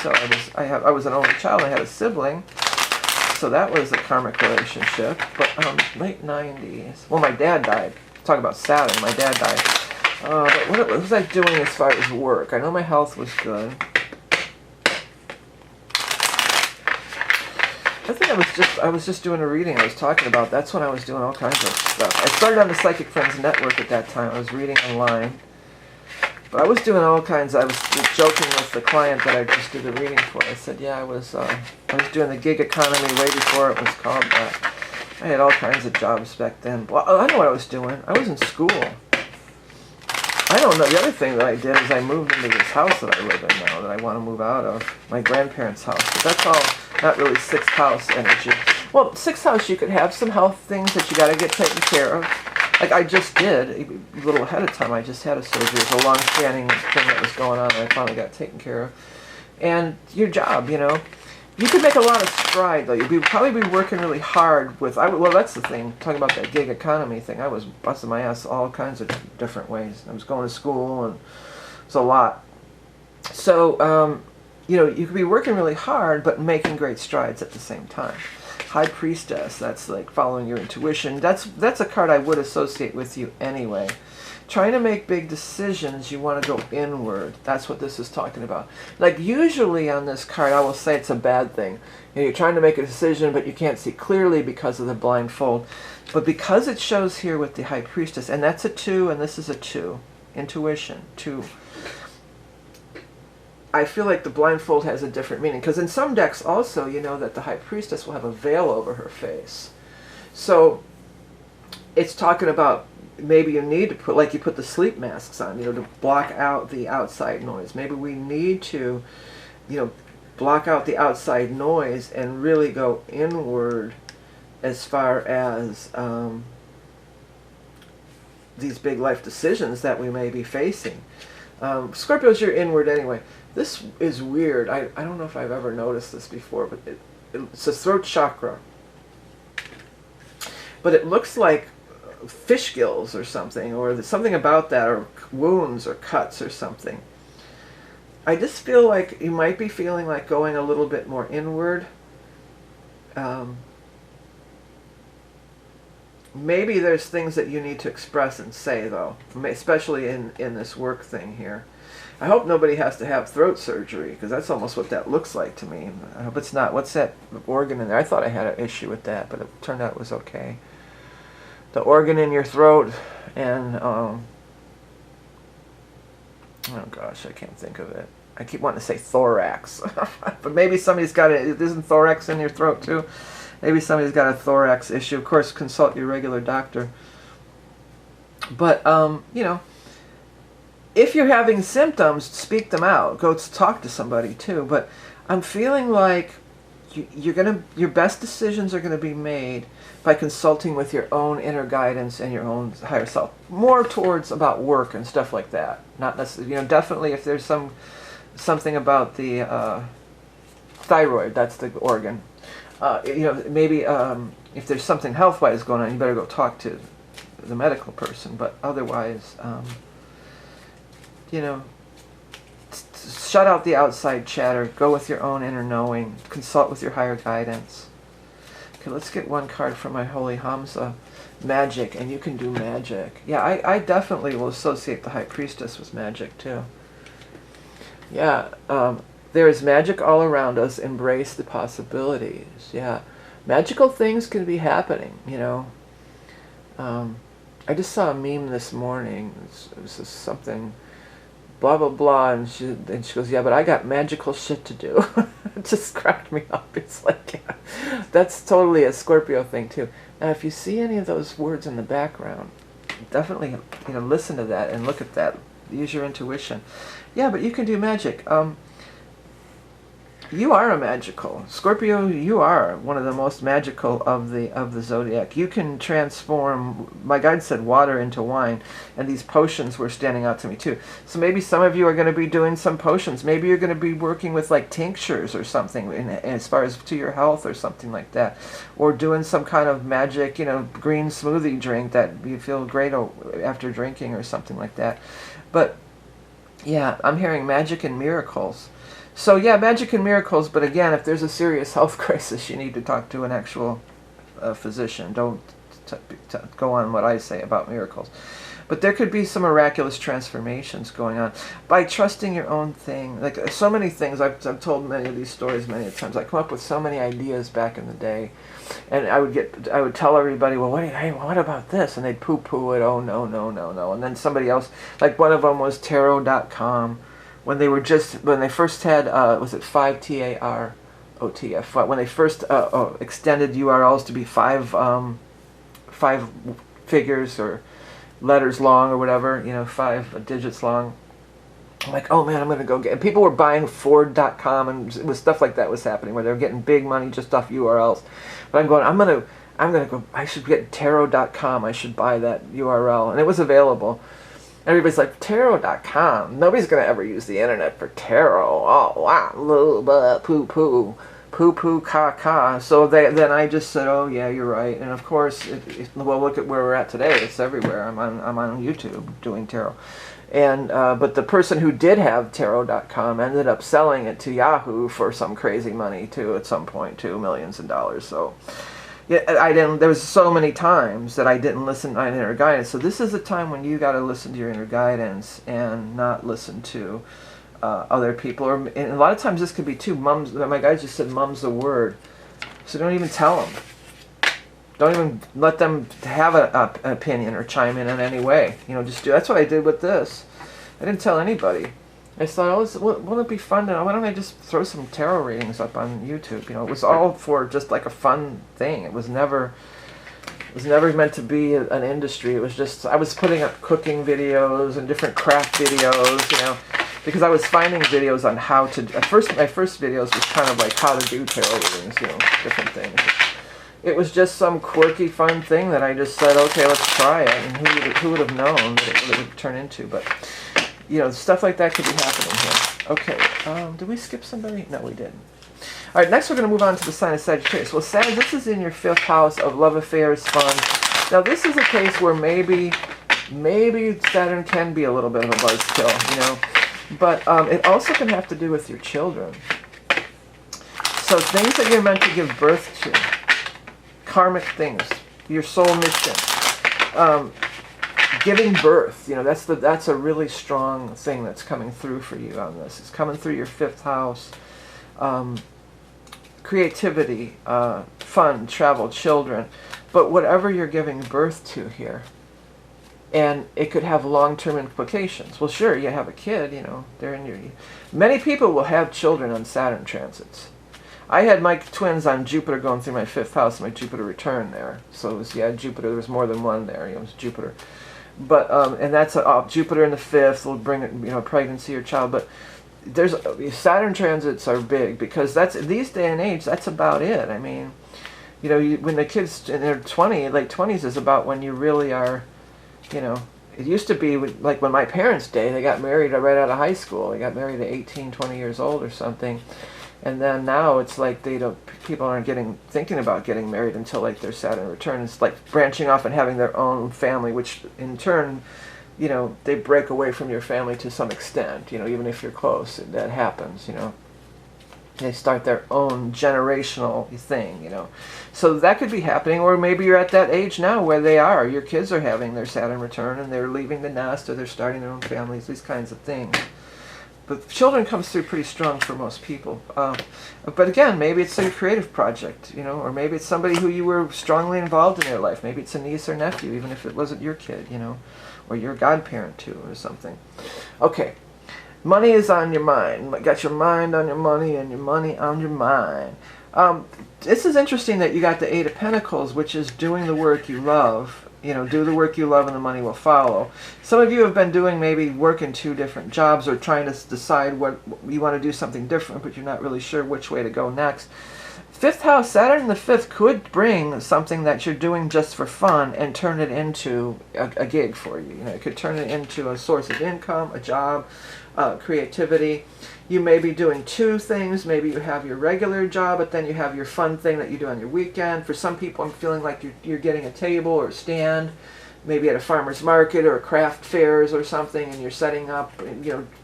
So I was an only child. I had a sibling, so that was a karmic relationship. But late 90s. Well, my dad died. Talk about Saturn. My dad died. But what was I doing as far as work? I know my health was good. I think I was just doing a reading I was talking about. That's when I was doing all kinds of stuff. I started on the Psychic Friends Network at that time. I was reading online. But I was doing all kinds. I was joking with the client that I just did the reading for. I said, yeah, I was doing the gig economy way before it was called that. I had all kinds of jobs back then. Well, I know what I was doing. I was in school. I don't know. The other thing that I did is I moved into this house that I live in now, that I want to move out of, my grandparents' house. But that's all not really sixth house energy. Well, sixth house, you could have some health things that you got to get taken care of. Like I just did, a little ahead of time, I just had a surgery. It was a long-standing thing that was going on, and I finally got taken care of. And your job, you know. You could make a lot of stride, though. You'd probably be working really hard with... well, that's the thing. Talking about that gig economy thing. I was busting my ass all kinds of different ways. I was going to school, and it's a lot. So, you know, you could be working really hard, but making great strides at the same time. High Priestess, that's like following your intuition. That's a card I would associate with you anyway. Trying to make big decisions, you want to go inward. That's what this is talking about. Like usually on this card, I will say it's a bad thing. You know, you're trying to make a decision, but you can't see clearly because of the blindfold. But because it shows here with the High Priestess, and that's a 2, and this is a 2. Intuition, 2. I feel like the blindfold has a different meaning. Because in some decks also, you know that the High Priestess will have a veil over her face. So it's talking about maybe you need to put, like you put the sleep masks on, you know, to block out the outside noise. Maybe we need to, you know, block out the outside noise and really go inward as far as these big life decisions that we may be facing. Scorpios, you're inward anyway. This is weird. I don't know if I've ever noticed this before, but it's a throat chakra. But it looks like fish gills or something, or something about that, or wounds or cuts or something. I just feel like you might be feeling like going a little bit more inward. Maybe there's things that you need to express and say, though, especially in this work thing here. I hope nobody has to have throat surgery, because that's almost what that looks like to me. I hope it's not. What's that organ in there? I thought I had an issue with that, but it turned out it was okay. The organ in your throat, and oh gosh, I can't think of it. I keep wanting to say thorax, but maybe somebody's got it. Isn't thorax in your throat too? Maybe somebody's got a thorax issue. Of course, consult your regular doctor. But you know, if you're having symptoms, speak them out. Go talk to somebody too. But I'm feeling like your best decisions are gonna be made by consulting with your own inner guidance and your own higher self. More towards about work and stuff like that. Not necessarily, you know, definitely if there's something about the thyroid, that's the organ. You know, maybe if there's something health-wise going on, you better go talk to the medical person. But otherwise, you know, shut out the outside chatter. Go with your own inner knowing. Consult with your higher guidance. Okay, let's get one card from my Holy Hamza. Magic, and you can do magic. Yeah, I definitely will associate the High Priestess with magic too. Yeah, there is magic all around us. Embrace the possibilities. Yeah, magical things can be happening, you know. I just saw a meme this morning. It was just something, blah, blah, blah, and she goes, yeah, but I got magical shit to do. It just cracked me up. It's like, yeah, that's totally a Scorpio thing, too. Now, if you see any of those words in the background, definitely, you know, listen to that and look at that. Use your intuition. Yeah, but you can do magic. You are a magical. Scorpio, you are one of the most magical of the zodiac. You can transform, my guide said, water into wine, and these potions were standing out to me too. So maybe some of you are going to be doing some potions. Maybe you're going to be working with like tinctures or something as far as to your health or something like that. Or doing some kind of magic, you know, green smoothie drink that you feel great after drinking or something like that. But yeah, I'm hearing magic and miracles. So yeah, magic and miracles, but again, if there's a serious health crisis, you need to talk to an actual physician. Don't to go on what I say about miracles. But there could be some miraculous transformations going on by trusting your own thing. Like so many things, I've told many of these stories many times. I come up with so many ideas back in the day, and I would tell everybody, well, hey, what about this? And they'd poo-poo it. Oh no, no, no, no. And then somebody else, like one of them was tarot.com, when they first had was it 5 TAROTF, when they first extended URLs to be five figures or letters long or whatever, 5 digits long. I'm like, oh man, I'm going to go get... And people were buying Ford.com, and it was stuff like that was happening where they were getting big money just off URLs. But I'm going, I'm going to go, I should get tarot.com, I should buy that URL. And it was available. Everybody's like, tarot.com? Nobody's going to ever use the internet for tarot. Oh, wow, poo-poo. Poo-poo, caca. So then I just said, oh yeah, you're right. And of course, well, look at where we're at today. It's everywhere. I'm on YouTube doing tarot. And but the person who did have tarot.com ended up selling it to Yahoo for some crazy money too at some point too, millions of dollars. So yeah, there was so many times that I didn't listen to my inner guidance. So this is a time when you got to listen to your inner guidance and not listen to other people, and a lot of times this could be too. My guy just said mum's the word, so don't even tell them. Don't even let them have an opinion or chime in any way. Just do. That's what I did with this. I didn't tell anybody. I thought, wouldn't it be fun to? Why don't I just throw some tarot readings up on YouTube? It was all for just like a fun thing. It was never meant to be an industry. It was just I was putting up cooking videos and different craft videos, because I was finding videos on how to. My first videos was kind of like how to do tarot readings, different things. It was just some quirky, fun thing that I just said, okay, let's try it. And who would have known that it would turn into? But stuff like that could be happening here. Okay, did we skip somebody? No, we didn't. All right, next we're going to move on to the sign of Sagittarius. Well, Sag, this is in your 5th house of love affairs, fun. Now, this is a case where maybe Saturn can be a little bit of a buzzkill, But it also can have to do with your children. So things that you're meant to give birth to, karmic things, your soul mission, giving birth. That's a really strong thing that's coming through for you on this. It's coming through your 5th house. Creativity, fun, travel, children, but whatever you're giving birth to here. And it could have long-term implications. Well, sure, you have a kid, they're in your... Many people will have children on Saturn transits. I had my twins on Jupiter going through my 5th house, my Jupiter return there. So it was, Jupiter, there was more than one there, it was Jupiter. But, and that's Jupiter in the 5th will bring, pregnancy or child. But there's, Saturn transits are big because these day and age, that's about it. I mean, when the kids in their late 20s is about when you really are... it used to be like when my parents' day, they got married right out of high school. They got married at 18, 20 years old or something. And then now it's like people aren't thinking about getting married until like their Saturn return. It's like branching off and having their own family, which in turn, they break away from your family to some extent, even if you're close, that happens, They start their own generational thing, So that could be happening, or maybe you're at that age now where your kids are having their Saturn return and they're leaving the nest or they're starting their own families, these kinds of things. But children comes through pretty strong for most people. But again, maybe it's a creative project, or maybe it's somebody who you were strongly involved in their life. Maybe it's a niece or nephew, even if it wasn't your kid, or your godparent too, or something. Okay. Money is on your mind. Got your mind on your money and your money on your mind. This is interesting that you got the 8 of Pentacles, which is doing the work you love. Do the work you love and the money will follow. Some of you have been doing maybe working 2 different jobs or trying to decide what you want to do something different, but you're not really sure which way to go next. 5th house, Saturn in the 5th could bring something that you're doing just for fun and turn it into a gig for you. It could turn it into a source of income, a job, creativity. You may be doing 2 things. Maybe you have your regular job, but then you have your fun thing that you do on your weekend. For some people, I'm feeling like you're getting a table or a stand, maybe at a farmer's market or craft fairs or something, and you're setting up,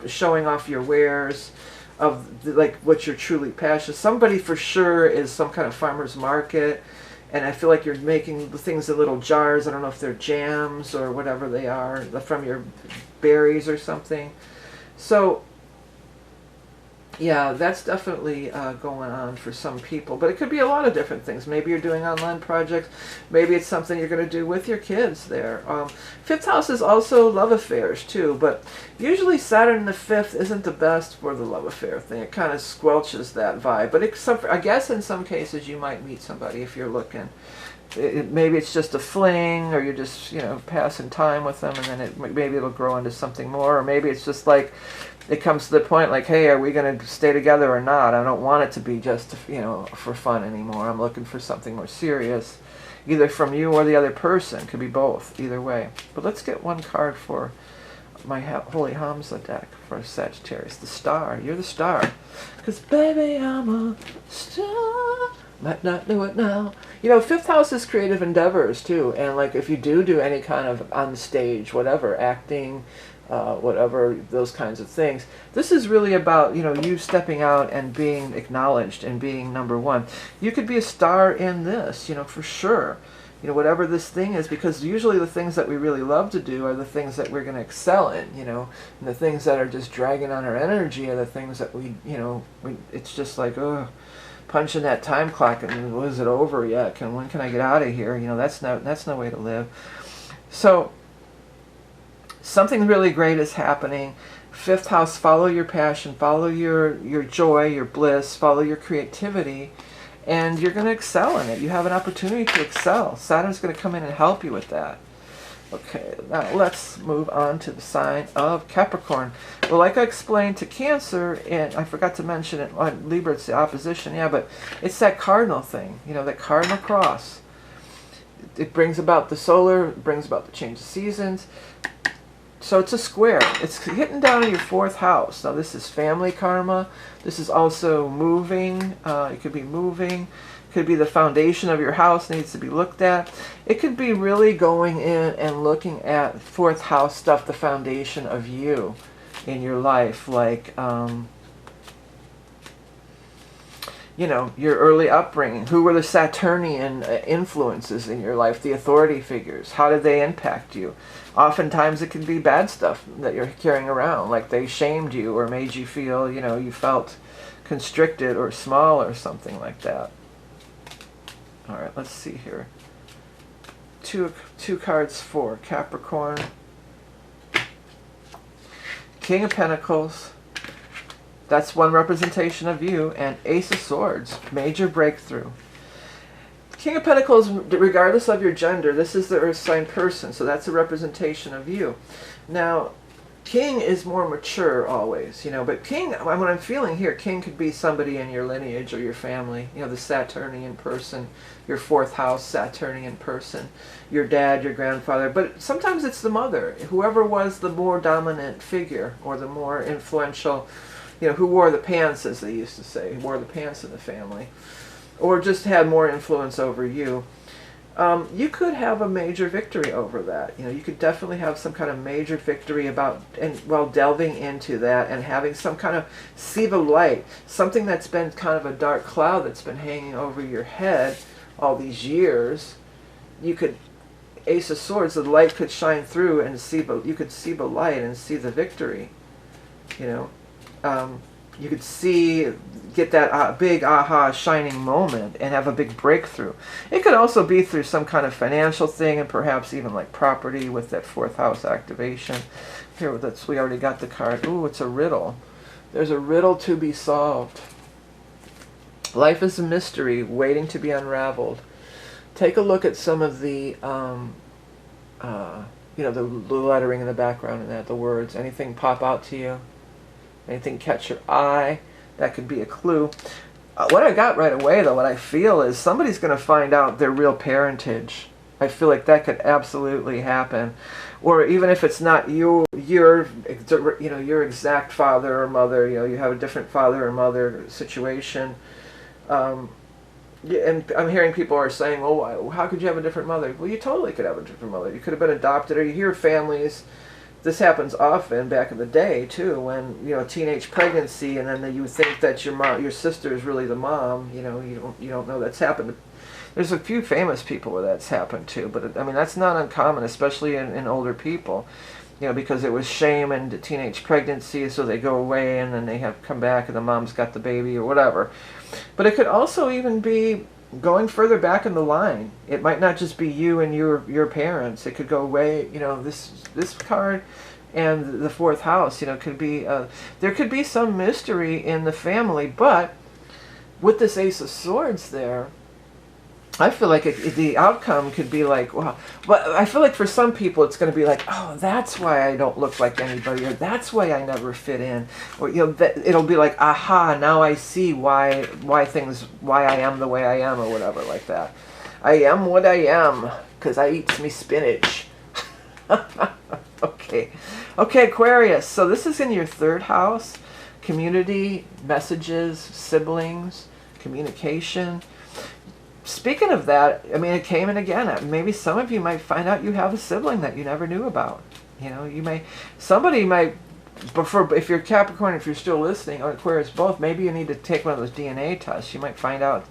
showing off your wares of like what you're truly passionate. Somebody for sure is some kind of farmer's market. And I feel like you're making the things in little jars. I don't know if they're jams or whatever they are, from your berries or something. So, yeah, that's definitely going on for some people. But it could be a lot of different things. Maybe you're doing online projects. Maybe it's something you're going to do with your kids there. Fifth house is also love affairs, too. But usually Saturn in the fifth isn't the best for the love affair thing. It kind of squelches that vibe. But I guess in some cases you might meet somebody if you're looking. Maybe it's just a fling, or you're just, passing time with them, and then maybe it'll grow into something more. Or maybe it's just like, it comes to the point like, hey, are we going to stay together or not? I don't want it to be just, for fun anymore. I'm looking for something more serious, either from you or the other person. Could be both, either way. But let's get one card for my Holy Hamza deck for Sagittarius. The star. You're the star. Because, baby, I'm a star. Might not do it now. Fifth house is creative endeavors, too. And, like, if you do any kind of on stage, whatever, acting, whatever, those kinds of things. This is really about, you stepping out and being acknowledged and being number one. You could be a star in this, for sure. Whatever this thing is, because usually the things that we really love to do are the things that we're going to excel in, and the things that are just dragging on our energy are the things that it's just like, punching that time clock and was it over yet? When can I get out of here? That's no way to live. So, something really great is happening. Fifth house, follow your passion, follow your joy, your bliss, follow your creativity, and you're going to excel in it. You have an opportunity to excel. Saturn's going to come in and help you with that. Okay, now let's move on to the sign of Capricorn. Well, like I explained to Cancer, and I forgot to mention it on Libra, it's the opposition, but it's that cardinal thing, that cardinal cross. It brings about the solar, it brings about the change of seasons. So it's a square. It's hitting down in your fourth house. Now this is family karma. This is also moving. It could be moving. It could be the foundation of your house needs to be looked at. It could be really going in and looking at fourth house stuff, the foundation of you in your life. Like, your early upbringing. Who were the Saturnian influences in your life? The authority figures. How did they impact you? Oftentimes it can be bad stuff that you're carrying around, like they shamed you or made you feel, you felt constricted or small or something like that. All right, let's see here. Two cards for Capricorn. King of Pentacles. That's one representation of you. And Ace of Swords, major breakthrough. King of Pentacles, regardless of your gender, this is the earth sign person, so that's a representation of you. Now, King is more mature always, but King, what I'm feeling here, King could be somebody in your lineage or your family, the Saturnian person, your fourth house Saturnian person, your dad, your grandfather, but sometimes it's the mother, whoever was the more dominant figure or the more influential, who wore the pants, as they used to say, who wore the pants in the family. Or just had more influence over you. You could have a major victory over that. You could definitely have some kind of major victory while delving into that and having some kind of sea of light, something that's been kind of a dark cloud that's been hanging over your head all these years. You could, Ace of Swords, the light could shine through and you could see the light and see the victory. You could get that big aha shining moment and have a big breakthrough. It could also be through some kind of financial thing and perhaps even like property with that fourth house activation. Here, we already got the card. Ooh, it's a riddle. There's a riddle to be solved. Life is a mystery waiting to be unraveled. Take a look at some of the, the lettering in the background and the words. Anything pop out to you? Anything catch your eye? That could be a clue. What I got right away, though, what I feel is somebody's going to find out their real parentage. I feel like that could absolutely happen. Or even if it's not your exact father or mother, you have a different father or mother situation. And I'm hearing people are saying, "Oh, how could you have a different mother?" Well, you totally could have a different mother. You could have been adopted, or you hear families. This happens often back in the day too, when teenage pregnancy, and then you think that your sister is really the mom. You don't know that's happened There's a few famous people where that's happened too, but I mean, that's not uncommon, especially in older people. You know, because it was shame and teenage pregnancy, so they go away and then they have come back and the mom's got the baby or whatever. But it could also even be going further back in the line. It might not just be you and your parents. It could go way, you know, this card and the fourth house, you know, could be, there could be some mystery in the family, but with this Ace of Swords there, I feel like the outcome could be like, well, but I feel like for some people it's going to be like, oh, that's why I don't look like anybody, or that's why I never fit in, or you know, it'll be like, aha, now I see why I am the way I am, or whatever like that. I am what I am because I eats me spinach. Okay, Aquarius. So this is in your third house, community, messages, siblings, communication. Speaking of that, I mean, it came in again. Maybe some of you might find out you have a sibling that you never knew about. You know, somebody might, if you're Capricorn, if you're still listening, or Aquarius both, maybe you need to take one of those DNA tests. You might find out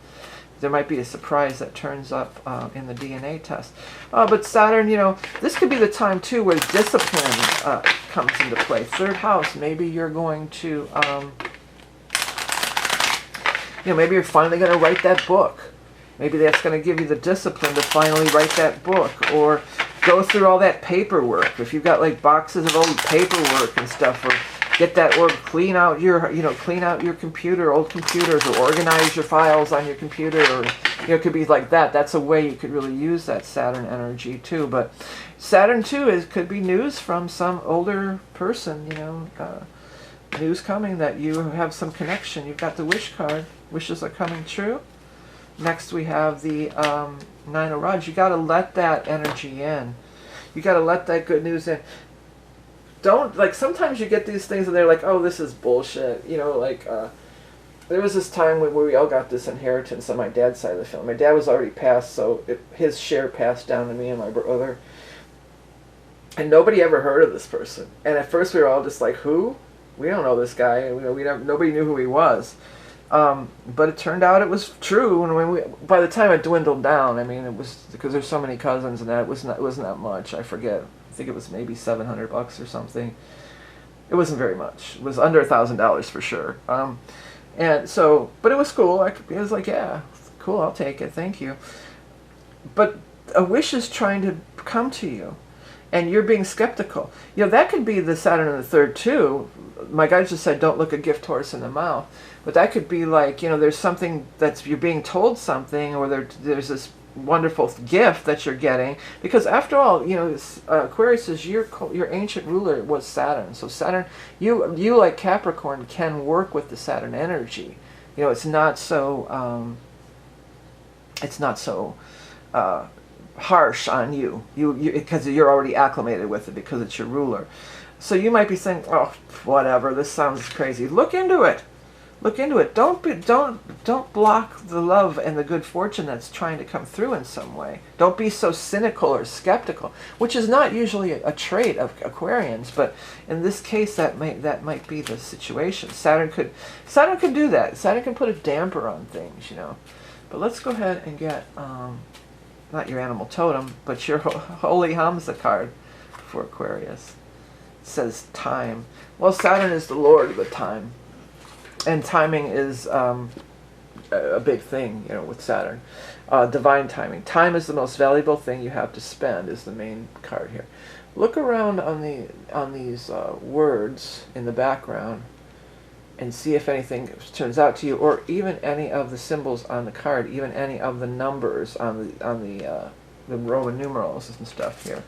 there might be a surprise that turns up in the DNA test. But Saturn, you know, this could be the time too where discipline comes into play. Third house, maybe you're going to, you know, maybe you're finally going to write that book. Maybe that's going to give you the discipline to finally write that book, or go through all that paperwork. If you've got like boxes of old paperwork and stuff, or get that, or clean out your computer, old computers, or organize your files on your computer, or you know, it could be like that. That's a way you could really use that Saturn energy too. But Saturn too could be news from some older person. You know, news coming that you have some connection. You've got the wish card. Wishes are coming true. Next we have the Nine of Rods. You got to let that energy in. You got to let that good news in. Don't, like, sometimes you get these things and they're like, oh, this is bullshit. You know, like, there was this time where we all got this inheritance on my dad's side of the family. My dad was already passed, so his share passed down to me and my brother. And nobody ever heard of this person. And at first we were all just like, who? We don't know this guy. Nobody knew who he was. But it turned out it was true, and by the time it dwindled down, I mean, it was because there's so many cousins, and that it wasn't that much. I forget. I think it was maybe $700 or something. It wasn't very much. It was under $1,000 for sure. And so, but it was cool. I was like, yeah, cool, I'll take it, thank you. But a wish is trying to come to you, and you're being skeptical. You know, that could be the Saturn in the third too. My guys just said, don't look a gift horse in the mouth. But that could be like, you know, there's something you're being told something, or there's this wonderful gift that you're getting. Because after all, you know, Aquarius is your ancient ruler was Saturn. So Saturn, you like Capricorn can work with the Saturn energy. You know, it's not so harsh on you. Because you're already acclimated with it because it's your ruler. So you might be saying, oh, whatever, this sounds crazy. Look into it. Look into it. Don't block the love and the good fortune that's trying to come through in some way. Don't be so cynical or skeptical, which is not usually a trait of Aquarians, but in this case that might be the situation. Saturn could do that. Saturn can put a damper on things, you know. But let's go ahead and get not your animal totem, but your Holy Hamza card for Aquarius. It says time. Well, Saturn is the lord of the time. And timing is a big thing, you know, with Saturn. Divine timing. Time is the most valuable thing you have to spend is the main card here. Look around on these words in the background and see if anything turns out to you, or even any of the symbols on the card, even any of the numbers on the Roman numerals and stuff here.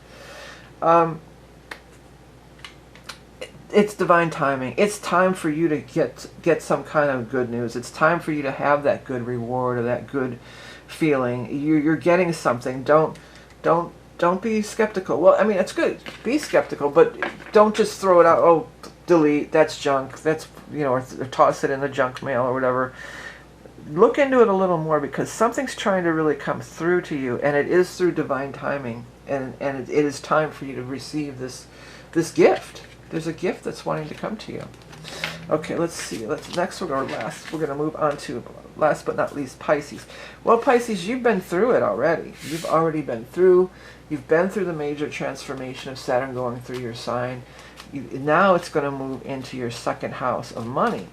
It's divine timing. It's time for you to get some kind of good news. It's time for you to have that good reward or that good feeling. You're getting something. Don't be skeptical. Well, I mean, it's good. Be skeptical, but don't just throw it out. Oh, delete. That's junk. That's, you know, or toss it in the junk mail or whatever. Look into it a little more, because something's trying to really come through to you, and it is through divine timing, and it is time for you to receive this gift. There's a gift that's wanting to come to you. Okay, let's see. Next we're going to move on to last but not least Pisces. Well, Pisces, you've been through it already. You've been through the major transformation of Saturn going through your sign. Now it's going to move into your second house of money.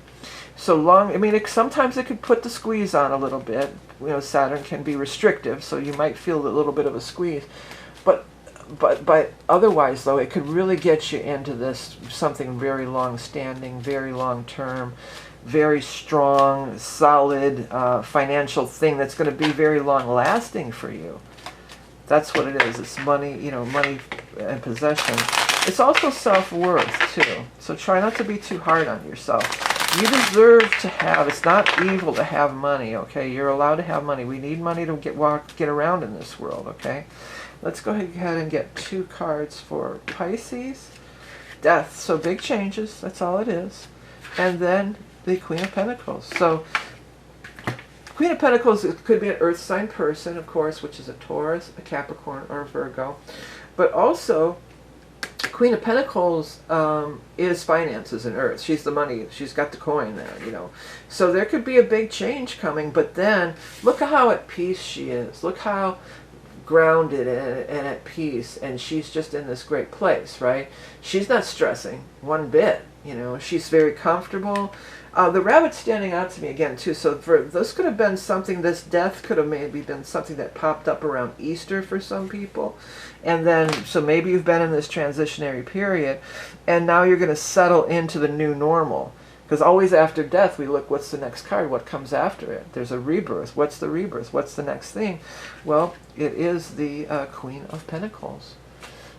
So long, I mean, sometimes it could put the squeeze on a little bit. You know, Saturn can be restrictive, so you might feel a little bit of a squeeze. But otherwise, though, it could really get you into this something very long-standing, very long-term, very strong, solid financial thing that's going to be very long-lasting for you. That's what it is. It's money, you know, money and possession. It's also self-worth, too. So try not to be too hard on yourself. You deserve to have, it's not evil to have money, okay? You're allowed to have money. We need money to get around in this world, okay? Let's go ahead and get 2 cards for Pisces. Death, so big changes, that's all it is. And then the Queen of Pentacles. So, Queen of Pentacles, it could be an earth sign person, of course, which is a Taurus, a Capricorn, or a Virgo. But also, Queen of Pentacles is finances and earth. She's the money. She's got the coin there, you know. So there could be a big change coming, but then look at how at peace she is. Look how grounded and at peace, and she's just in this great place, right? She's not stressing one bit, you know. She's very comfortable. The rabbit's standing out to me again, too. So this could have been something, this death could have maybe been something that popped up around Easter for some people. And then, so maybe you've been in this transitionary period, and now you're going to settle into the new normal. Because always after death, we look, what's the next card? What comes after it? There's a rebirth. What's the rebirth? What's the next thing? Well, it is the Queen of Pentacles.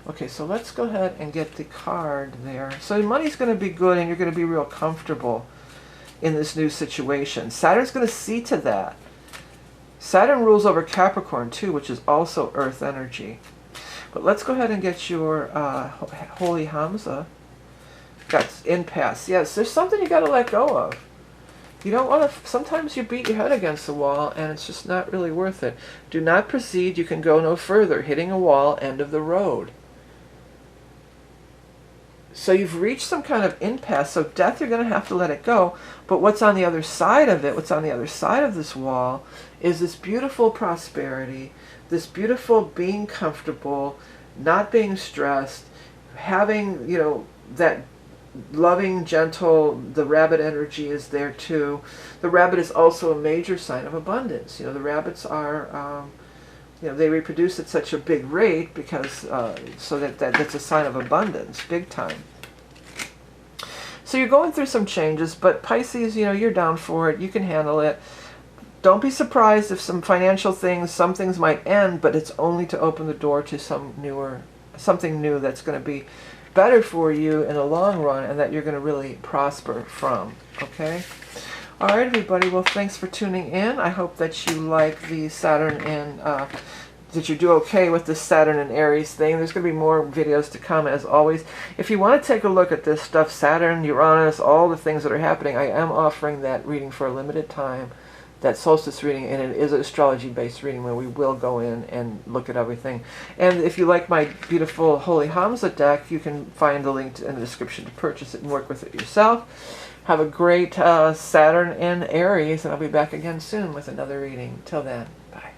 Okay, so let's go ahead and get the card there. So money's going to be good, and you're going to be real comfortable in this new situation. Saturn's going to see to that. Saturn rules over Capricorn too, which is also earth energy. But let's go ahead and get your Holy Hamza. Got impasse. Yes, there's something you got to let go of. You don't want to, sometimes you beat your head against the wall and it's just not really worth it. Do not proceed, you can go no further. Hitting a wall, end of the road. So you've reached some kind of impasse, so death, you're going to have to let it go. But what's on the other side of it, what's on the other side of this wall, is this beautiful prosperity, this beautiful being comfortable, not being stressed, having, you know, that loving, gentle, the rabbit energy is there too. The rabbit is also a major sign of abundance. You know, the rabbits are... you know, they reproduce at such a big rate because so that's a sign of abundance, big time. So you're going through some changes, but Pisces, you know, you're down for it. You can handle it. Don't be surprised if some financial things, some things might end, but it's only to open the door to something new that's going to be better for you in the long run, and that you're going to really prosper from. Okay. All right, everybody. Well, thanks for tuning in. I hope that you like the Saturn and that you do okay with the Saturn and Aries thing. There's going to be more videos to come, as always. If you want to take a look at this stuff, Saturn, Uranus, all the things that are happening, I am offering that reading for a limited time, that solstice reading, and it is an astrology-based reading where we will go in and look at everything. And if you like my beautiful Holy Hamza deck, you can find the link in the description to purchase it and work with it yourself. Have a great Saturn in Aries, and I'll be back again soon with another reading. Till then, bye.